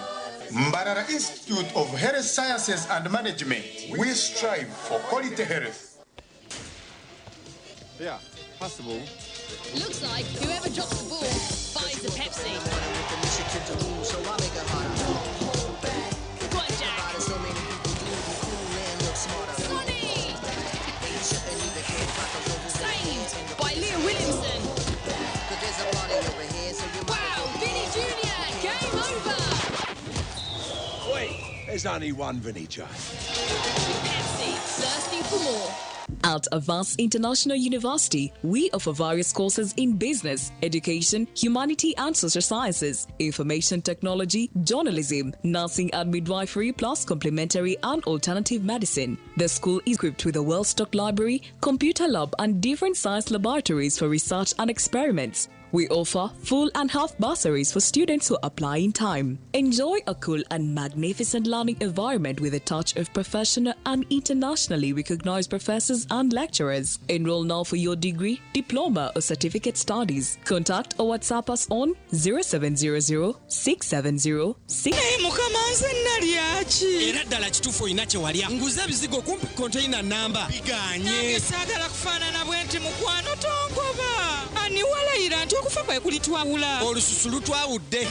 Mbarara Institute of Health Sciences and Management. We strive for quality health. Yeah, possible. Looks like whoever drops the ball buys a Pepsi. Go on, Jack. Sonny! Saved by Leah Williamson. Wow, Vinny Jr. Game over. Wait, there's only one Vinny J. Pepsi, thirsty for more. At Avance International University, we offer various courses in business, education, humanity and social sciences, information technology, journalism, nursing and midwifery, plus complementary and alternative medicine. The school is equipped with a well-stocked library, computer lab and different science laboratories for research and experiments. We offer full and half bursaries for students who apply in time. Enjoy a cool and magnificent learning environment with a touch of professional and internationally recognized professors and lecturers. Enroll now for your degree, diploma or certificate studies. Contact or WhatsApp us on 0700 670 mukamanze nalyachi era ddala kituufu olina kyewalya nguza ebizigo kumpi container namba biganye saagala kufaanana bwenti mukwano tongoba aniwalayira nti okufa kwe kulitwawula olususu lutwawudde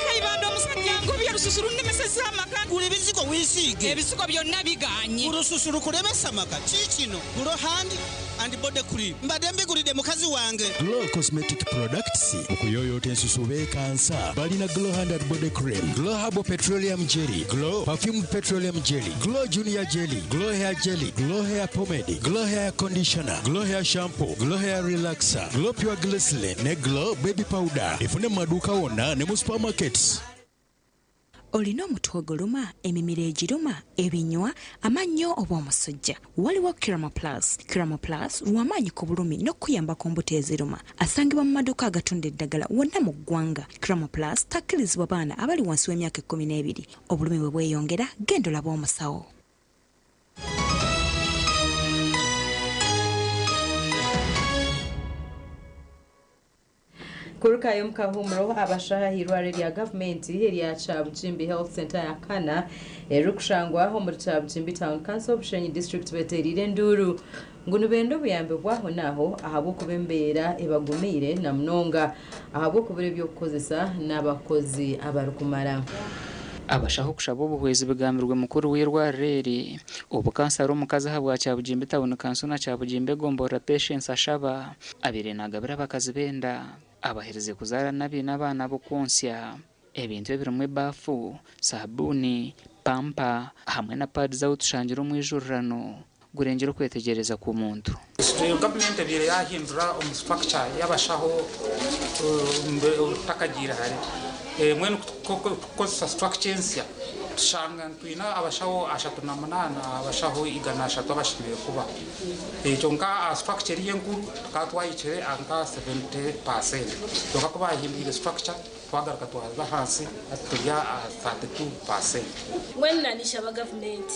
kaibanda omusajja ngobya olususu lunnemesezza amaka gula ebizigo wiisiige ebizigo byonna biganye olususu lukulemesa amaka kiikino gulo handi and body cream mbadde mbigulidde mukazi wange Glow Cosmetic Products okuyoyoota ensusu beekansa balina Glow Hand and Body Cream, Glow Herbal Petroleum Jelly, Glow Perfumed Petroleum Jelly, Glow Junior Jelly, Glow Hair Jelly, Glow Hair Pomade, Glow Hair Conditioner, Glow Hair Shampoo, Glow Hair Relaxer, Glow Pure Glycerin ne Glow Baby Powder. Efune mu maduuka wonna ne mu supermarkets. Olina omutwe oguluma, emimiro egiruma, ebinywa, amannyo oba omusujja. Waliwo Kiramo Plus. Kiramo Plus lw'amaanyi ku bulumi n'okuyamba ku mbuto eziruma. Asangibwa mu maduuka agatunda eddagala wonna mu ggwanga. Kiramo Plus takkirizibwa baana abali wansi w'emyaka 12. Obulumi bwe bweyongera, genda olabe omusawo. Kurukayo mukahumuro abashahirwa rya government area cha Bujimbi Health Center ya Kana erukushangwa ho muri cha Bujimbi Town Council Bushenyi District beterire nduru ngunu bendo buyambe bwaho naho ahabo kubembera ebagumire na mnonga ahabo kubere byo kukozesa n'abakozi abarukumara abashaho kushaba obuhwezi bugambirwe mukuru w'irwarire obukansaro omukazi ahabwa kya Bujimbi Town Council na kya Bujimbi Gombora Patience ashaba abire nagabira abakazi benda abahereze kuzara nabi n'abana bo konsya ebintu ebirumwe bafu sabuni pampa hamwe na pad za utushangira mu ijurano gurengera kwetegereza ku muntu government ebire yahindura structure y'abashaho takagira hari mwene ko structure nsya tushanga twina abashaho 38 abashaho igana 3 bashimiye kuba cyonka structure y'enkuru katwayichere anga 70% doka kuba himbire structure twagaruka twaza hansi atujya 32%. Mwene nanisha ba government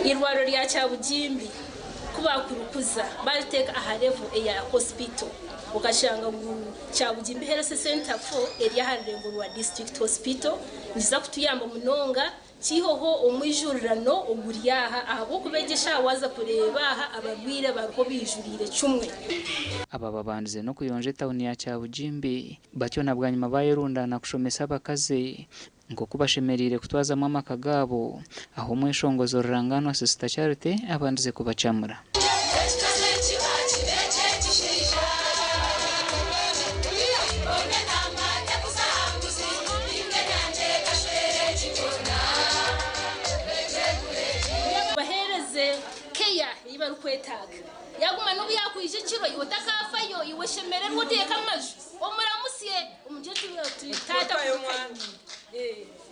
irwaro rya cya Bujimbi kuba kurukuza bateka aha level ya hospital ukashanga cyabugimbe health center for area harengo rwa district hospital niza kutuyamba munonga kihoho umwijurano oguriyaha ahabo kubegesha waza kureba abagwire bariko bijurire cumwe aba babanze no kuyonje town ya Cyabugimbe batyo nabwanyuma bayirundana kushomesa abakaze ngo kubashemerire kutwazamo amakagabo aho mweshongozo rurangano Sister Charity abandize kubacamura barukwetaga yaguma nubu yakwije kiro yotakafayo iweshemere ngoteka amaju omuramusiye umujecuru tuyitata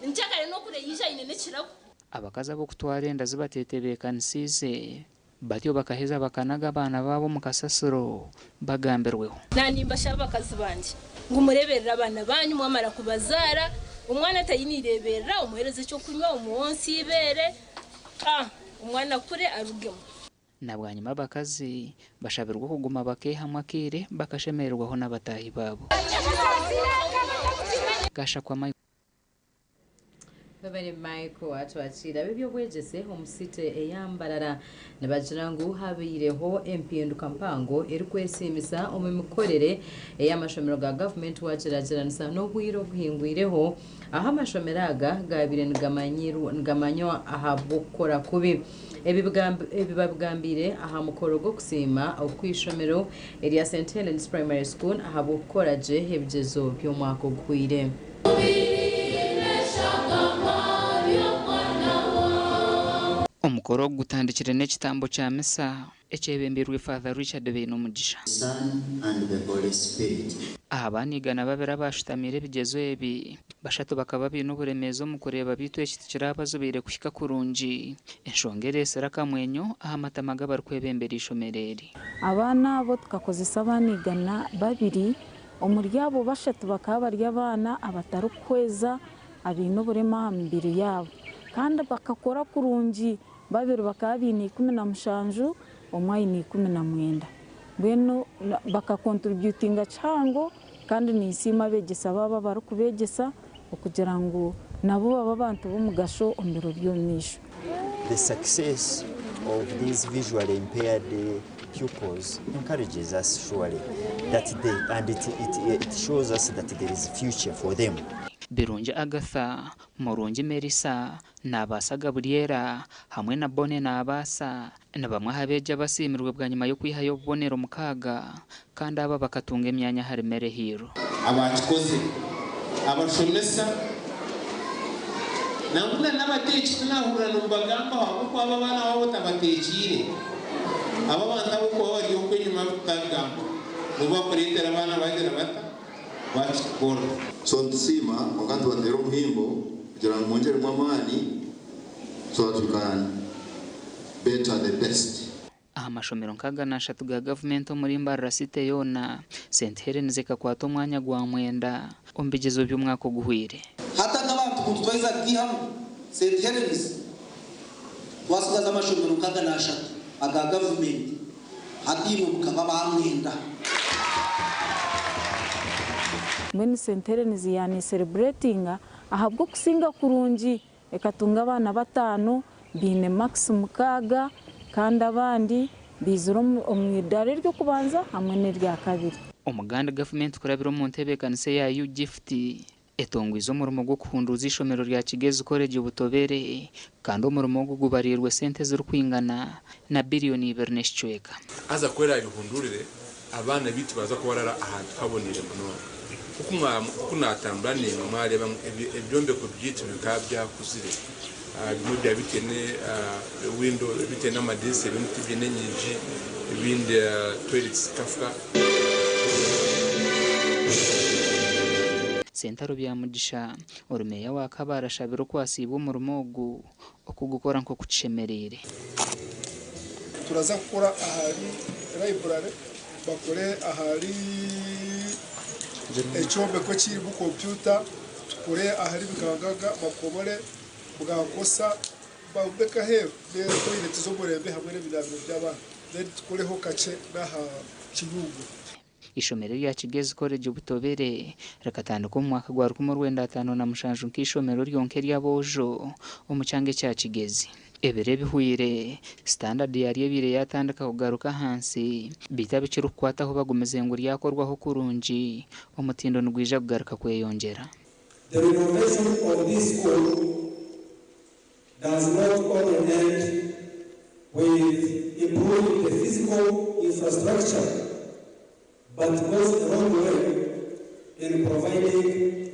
nchakare no kure yija inene kirako abakaza bo kutwarenda zibatetebekanisize batyo bakaheza bakanaga abana babo mu kasasiro bagamberweho nanimba shaba kazibanje ngumureberera abana banyu mwamara kubazara umwana atayinirebera umuhereze cyo kunywa umunsi ibere umwana kure arugemo nabwanyuma bakazi bashabirwa kuguma bakehamwa kire bakashemererwaho n'abatahi babo gasha kwa babere Michael atwakira bibyo bwegese omusite eyambarara nabajirangu habireho empinduka mpango erikwesimisa omumukorere eyamashomero ga government wagerageranisa no hwiro bwingwireho aho amashomero aga gabire ngamanyo ahabukora kubi ebibabwambire aha mukoro go kusima okwishomero area St Helens Primary School ahabukora je hebyezo by'umwaka gwire omukoro gutandikire n'ekitambo kya misa ekyebembirwe Father Richard Beno Mugisha abanigana babera bashutamire ebigezo ebi bashatu bakaba bino uburemezo mu kureba bitu ekiti kirabazubire kuhika kurungi enshongere seraka mwenyo ahamatamaga barikwebembera ishomereri abana abo tukakozesa abanigana babiri umuryabo bashatu bakaba bari abana abatarukweza abino burema mbiri yabo kandi bakakora kurungi babiri bakaba bini 17 omwayi ni 19 bweno bakakontributinga chango kandi ni isima begesa baba bari kubegesa okugira ngo nabo baba bantu b'umugasho ombero by'omisho. The success of these visually impaired pupils encourages us surely that it shows us that there is a future for them. Birungi Agatha, Murungi Merisa, Nabasa Gabriela, hamwe na Bone Nabasa, na bamwe habeja basimirwe bwa nyuma yo kwihayo bonero mukaga kandi aba bakatunga emyanya harimere hiro. Abakikoze abashomesa nanguna n'abatechi tunahura n'ubagamba kuko aba bana babo tabatekire aba bana bako bari yo kwenyuma kutagamba nuba kuretera abana bagera bata bakikora so ntsima wakati wa ndero muhimbo kugira ngo mwongere mwamani so that we can better the best. Amashomero nkaganasha tuga government muri Mbarara site yona St Helens ekakwato umwanya gwa mwenda ombigezo by'umwaka guhwire hata n'abantu kutwaiza gihamu St Helens wasugaza amashomero nkaganasha aga government hadimo mukaba bamwenda When St Helens yani celebrating ahabwo kusinga kurungi ekatunga abana batano bine max mukaga kandi abandi bizuro omwidare ryo kubanza hamwe n'irya kabiri. Umuganda government kurabiro mu ntebe kanise ya gift etongwizo murumo gwo kuhunduza ishomero rya Kigezi College ubutobere kandi umurumo gwo gubarirwe sente z'uru kwingana na billioni berneshchweka aza kwera ibihundurire abana bitu baza kubarara ahantu habonire muno ukunatambura ni mware ebyombe ku byitsi bikabya kuzire bimwe bya bitene window bitene amadisi ibintu byene nyinji ibindi toilets kafuka Sentaro bya Mugisha orumeya wakabara shabiro kwasiba umurumogu okugukora nko kucemerere turaza gukora ahari library bakore ahari echombe ko kiri bu computer tukore ahari bikangaga bakobore bwakosa bambeka he be toilet zo murembe hamwe n'ibirabyo by'abana then tukoreho kace n'aha kibugu. Ishomero rya Kigezi College Butobere rakatandika mu mwaka gwa 1957 nk'ishomero ryonke ryabojo omucyange cya Kigezi. Ebere bihuire standard yari ebire yatandika kugaruka hansi bitabikira kwataho bagumeze ngo ryakorwaho kurunji omutindo nugwija kugaruka kweyongera. The renovation of this school does not only end with improving the physical infrastructure, but goes a long way in providing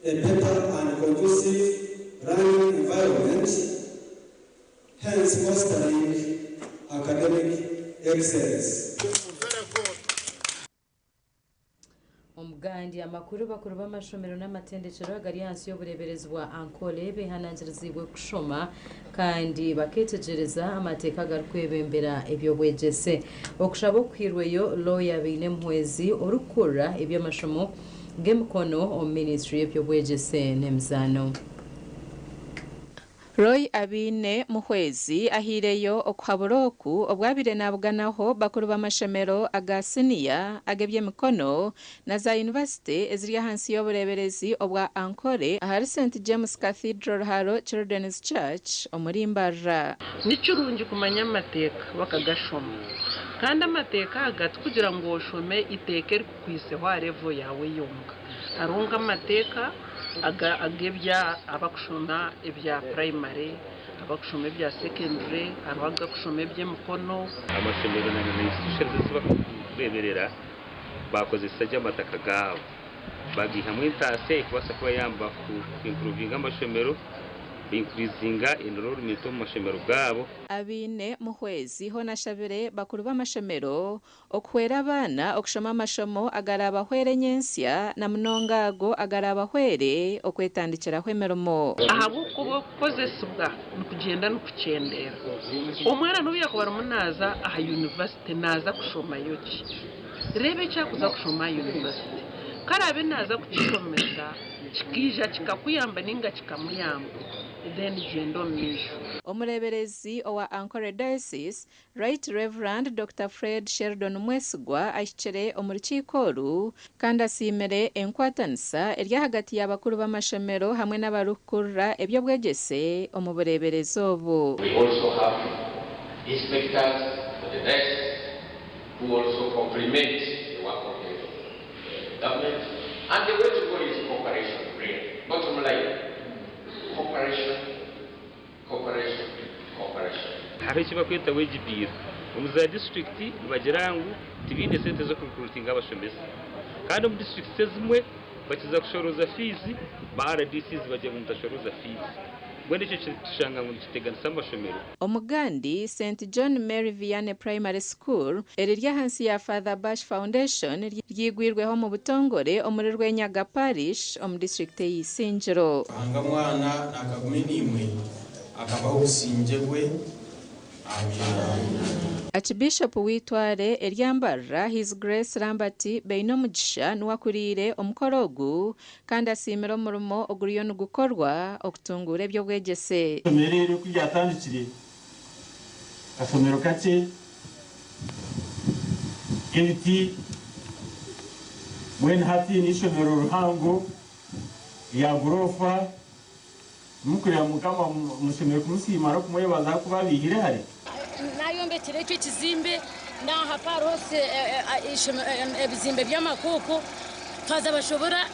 a better and conducive learning environment, hence fostering academic excellence. Omugandi amakuru bakuru b'amashomero n'amatendekero agari hansi y'obureberezi bwa Ankole behanangirizibwe kushoma kandi baketegereza amateka garukwebembera ebyobwegese okushaba okwirweyo lawyer Beine Muhwezi orukura ebyamashomo gemkono o ministry ebyobwegese n'emizano. Roy Abine Muhwezi ahireyo okuhaboroku obwabire nabuganaho bakuru b'amashomero aga senior agebye mikono na za university eziri hansi y'obureberezi obwa Ankole ahari St James Cathedral Haro Children's Church omurimbarra. Nicurungi kumanya amateka bakagashoma kandi amateka hagati kugira ngo oshome iteke kukwiseho arevo yawe yonga aronga amateka agebya abakushoma ebya primary abakushoma ebya secondary abaga kushoma ebye mukono amashomero na institutions zibakureberera bakoze sajja amataka gawo bagi hamwe intase kubasa kuba yamba ku improving amashomero increasinga enrollment mu mashomero gabo. Abine Muhwezi ho nashabire bakuru b'amashomero okwera abana okushoma amashomo agaraba hwere nyensya na mnongago agaraba hwere okwetandikira hwemeromo ahabu kubo kozesubwa nukugenda nukucendera omwana nubiya kubara munaza aha university naza kushoma yoki rebe cyakuza kushoma university karabe naza kucishomeza kikija kikakuyamba ninga kikamuyamba then jendo misho. Omureberezi owa Ankole Diocese Right Reverend Dr. Fred Sheldon Mwesigwa ashikire omurukikoru kandi asimere enkwatanisa erya hagati y'abakuru b'amashomero hamwe n'abarukurra ebyobwegese omubureberezi obu. We also have inspectors for the desk who also complement the work of the government, and the way to go is cooperation, really. Bottom line, cooperation. Hari kiba kwita wejibira umuza district bagirangu tibinde sente zo recruiting abashomeza kandi mu district zimwe bakiza kushoroza fees ba RDCs baje mu tashoroza fees gwende cyo tushanga mu kiteganisa amashomero. Omugandi St John Mary Vianney Primary School erirya hansi ya Father Bash Foundation ryigwirweho mu butongore omurerwe Nyaga Parish omu district y'Isinjiro. Anga mwana nakaguminimwe akabaho usinjegwe. Archbishop witware eryambarra His Grace Lambert Beine Mugisha nuwakurire omukorogu kandi asimira omurumo oguriyo nugukorwa okutungura ebyobwegese. Merero kujatandikire asomero kake keliti when hati ni shomero ruhango ya gorofa mukurira mukama mushomero kumusimara kumwebaza kuba bihire hari nayo mbetire cyo kizimbe naha parose ebizimbe by'amakuku kaza bashobora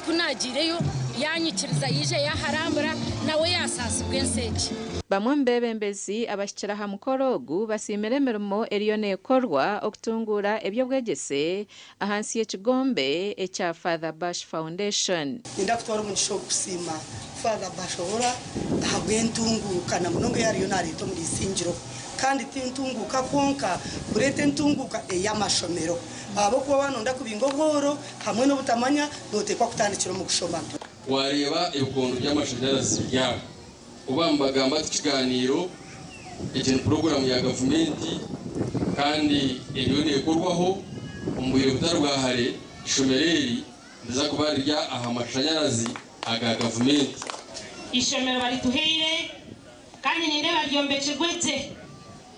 kunagireyo yanyikiriza yije yaharambura nawe yasasibwe nseki. Bamwe mbebembezi abashikira ha mukorogu basimere emirimo eriyo nekorwa okutungura ebyobwegese ahansi y'ekigombe ekya Father Bash Foundation. Ndakutwara umugisho kusima Father Bash ora habwentunguka na munonge yariyo narito muri Isinjiro kandi tintunguka konka kurete ntunguka eyamashomero abo kuba banonda kubingogoro hamwe no butamanya dotekwa kutandikira mu gushoma. Wareba ibikondo by'amashanyarazi byabo ubambaga amatikiganiro ikintu program ya government kandi iyo nekorwaho umubiro butarwahare ishomereri ndiza kubarirya aha amashanyarazi aga government ishomero bari tuheire kandi nindeba lyombekegwete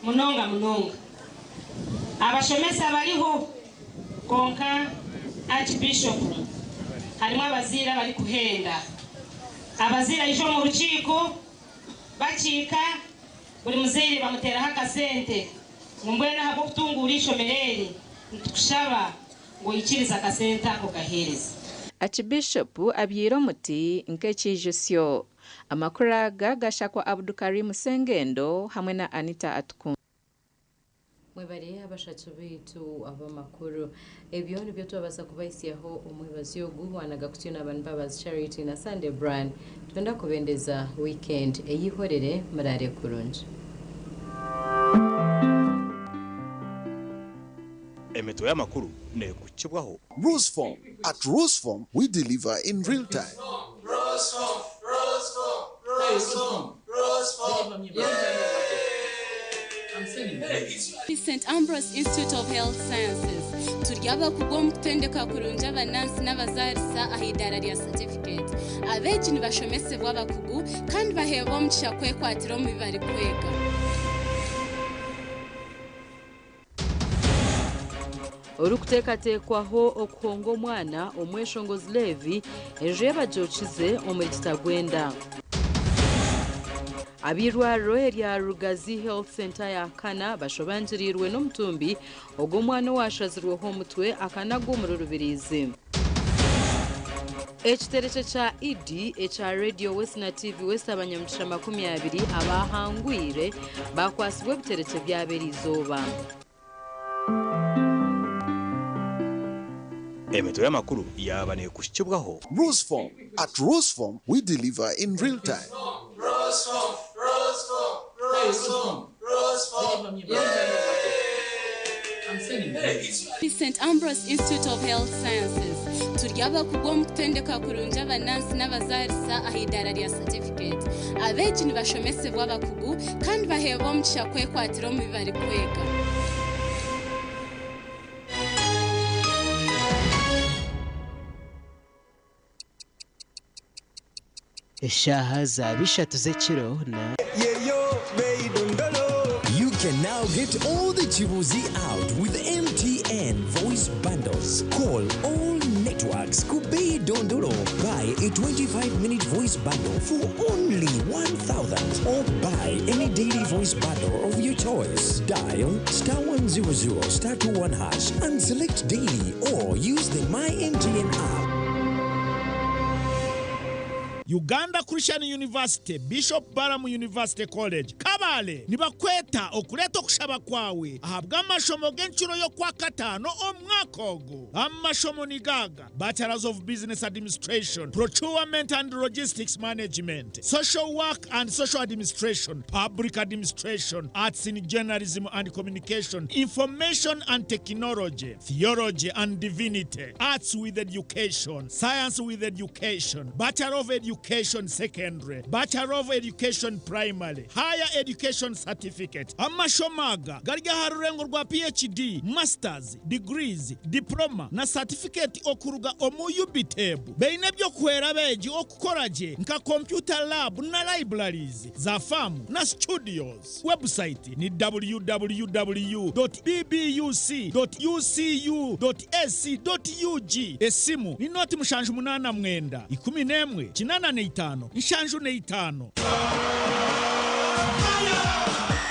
munonga abashomesa baliho konka Archbishop harimo abazira bali kuhenda abazira ijo mu rukiko bacika buri muzeyi bamutera akasente mumbwena hako kutungura ishomereri ntukushaba ngo yikiriza akasente ako gahereza. Archbishop abyira muti nk'ekijusyo amakuraga gashakwa Abdulkarim Sengendo hamwe na Anita Atkun. Mwebare abashatu bitu abamakuru ebyo nibyo tubabaza kubayisiyaho umwibazi yogu wanagakutyo n'abantu Mbabazi Charity na Sunday Brand twenda kubendeza weekend eyihorere murare kurunje. Emeto y'amakuru ne kukibwaho. Roseform. At Roseform, we deliver in real time. Roseform. St. Ambrose Institute of Health Sciences. Turyaba kugom kutendeka kurunja abanansi n'abazarisa ahidara rya certificate. Abeji nibashomese bw'abakugu kandi baheba omugisha kwekwatira mu bibari kwega. Orukutekatekwaho okuhonga omwana omweshongozi Levi ejo yabajokize omuri Kitagwenda. Abirwaro erya Rugazi Health Center ya Kana bashobanjirirwe n'omutumbi ogw'omwana washazirweho omutwe akanagumura Rubirizi. Ekitereke kya ED ekya Radio West na TV West abanyamugisha 20 abahangwire bakwasibwe ebitereke byabera izoba. Emeto y'amakuru yabane kushikibwaho. Roseform. At Roseform, we deliver in real time. Roseform. St. Ambrose Institute of Health Sciences. Turyaba kugom kutendeka kurunja abanansi n'abazarisa ahidara rya certificate. Abeji nibashomese bw'abakugu kandi baheba omugisha kwekwatira mu bibari kwega. Eshaha za bishatu z'ekiro na You can now get all the chibuzi out with MTN voice bundles. Call all networks. Kubei Dondolo. Buy a 25-minute voice bundle for only 1,000 or buy any daily voice bundle of your choice. Dial *100 *21# and select daily or use the My MTN app. Uganda Christian University, Bishop Baramu University College, Kabale, nibakweta okuleta okushaba kwawe ahabwa amashomo g'enshuro yo kwa katano omwaka ogu. Amashomo ni gaga: Bachelors of Business Administration, Procurement and Logistics Management, Social Work and Social Administration, Public Administration, Arts in Journalism and Communication, Information and Technology, Theology and Divinity, Arts with Education, Science with Education, Bachelor of Education Secondary, Bachelor of Education Primary, Higher Education Certificate. Amashomaga garya harurengo rwa PhD, Masters, Degrees, Diploma na Certificate okuruga omuyubitebu. Beine byo kwera beji okukoraje nka Computer Lab na Libraries za famu na Studios. Website ni www.bbuc.ucu.ac.ug. Esimu ni noti mushanju 8 11 kinana neitano nshanju neitano.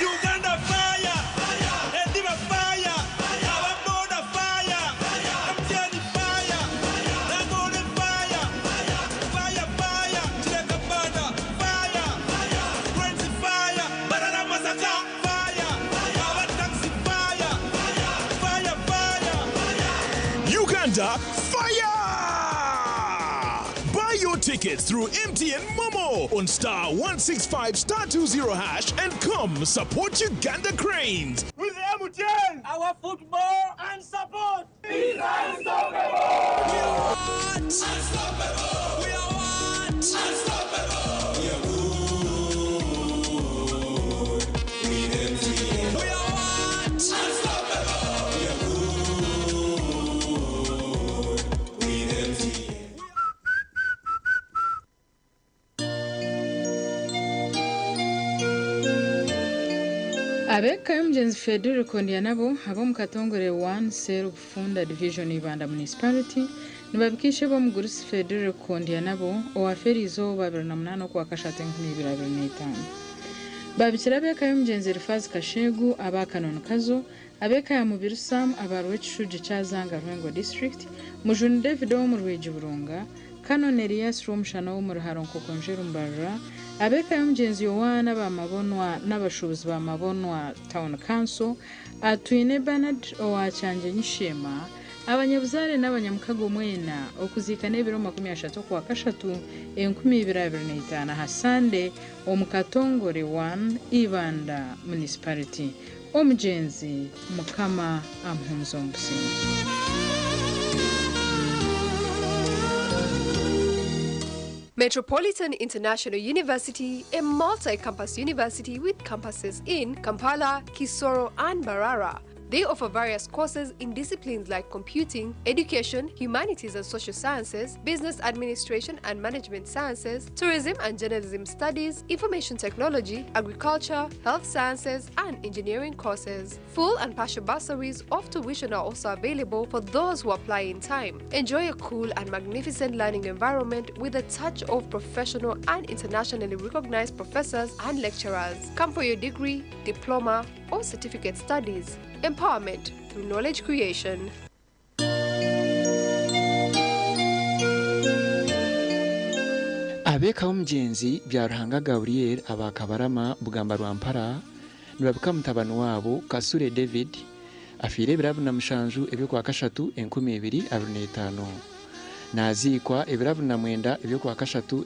Uganda fire, Ediba fire, Ababoda fire, MTN fire, Nagode fire, fire, Chilekabada fire, Prince fire, Banana Masaka fire, Abataxi fire, Uganda fire! Buy your tickets through MTN Momo on *165*20# and come support Uganda Cranes. With MTN, our football and support is unstoppable. We are what? Unstoppable. We are what? Unstoppable. We are good. With MTN. We are what? Unstoppable. We are good. With MTN. abeka y'omugenzi Federo Kondia nabo abo mu Katongore 1 Seru Bufunda Division Ibanda Municipality nibabikishe bo mu Gurusi Federo Kondia nabo owaferizo 28 kwa kashate 2025 babikira abeka y'omugenzi Rifazi Kashegu abakanono kazo abeka ya mubiru Sam abarwe Chuje Chazanga Rwengo District mujuni David wo mu Rweji Burunga Canon Elias Rumshana wo mu Ruharonko Konjeru Mbarra abeka y'omugenzi Yohana bamabonwa n'abashubuzi bamabonwa Town Council atwine Bernard owachanje nyishema abanyabuzare n'abanyamukago mwena okuzikana ebiro 30 kwa kashatu 2025 hasande omukatongore 1 Ibanda Municipality omugenzi mukama amhumzo musingi. Metropolitan International University, a multi-campus university with campuses in Kampala, Kisoro, and Barara. They offer various courses in disciplines like computing, education, humanities and social sciences, business administration and management sciences, tourism and journalism studies, information technology, agriculture, health sciences, and engineering courses. Full and partial bursaries of tuition are also available for those who apply in time. Enjoy a cool and magnificent learning environment with a touch of professional and internationally recognized professors and lecturers. Come for your degree, diploma, or certificate studies. Empowerment through knowledge creation. Abeka omugenzi Byaruhanga Gabriel abakabarama Bugamba Rwampara nibabika mutabano wabo Kasure David afire ebirabu na mushanju ebyo kwa kashatu 2025 nazikwa ebirabu na mwenda ebyo kwa kashatu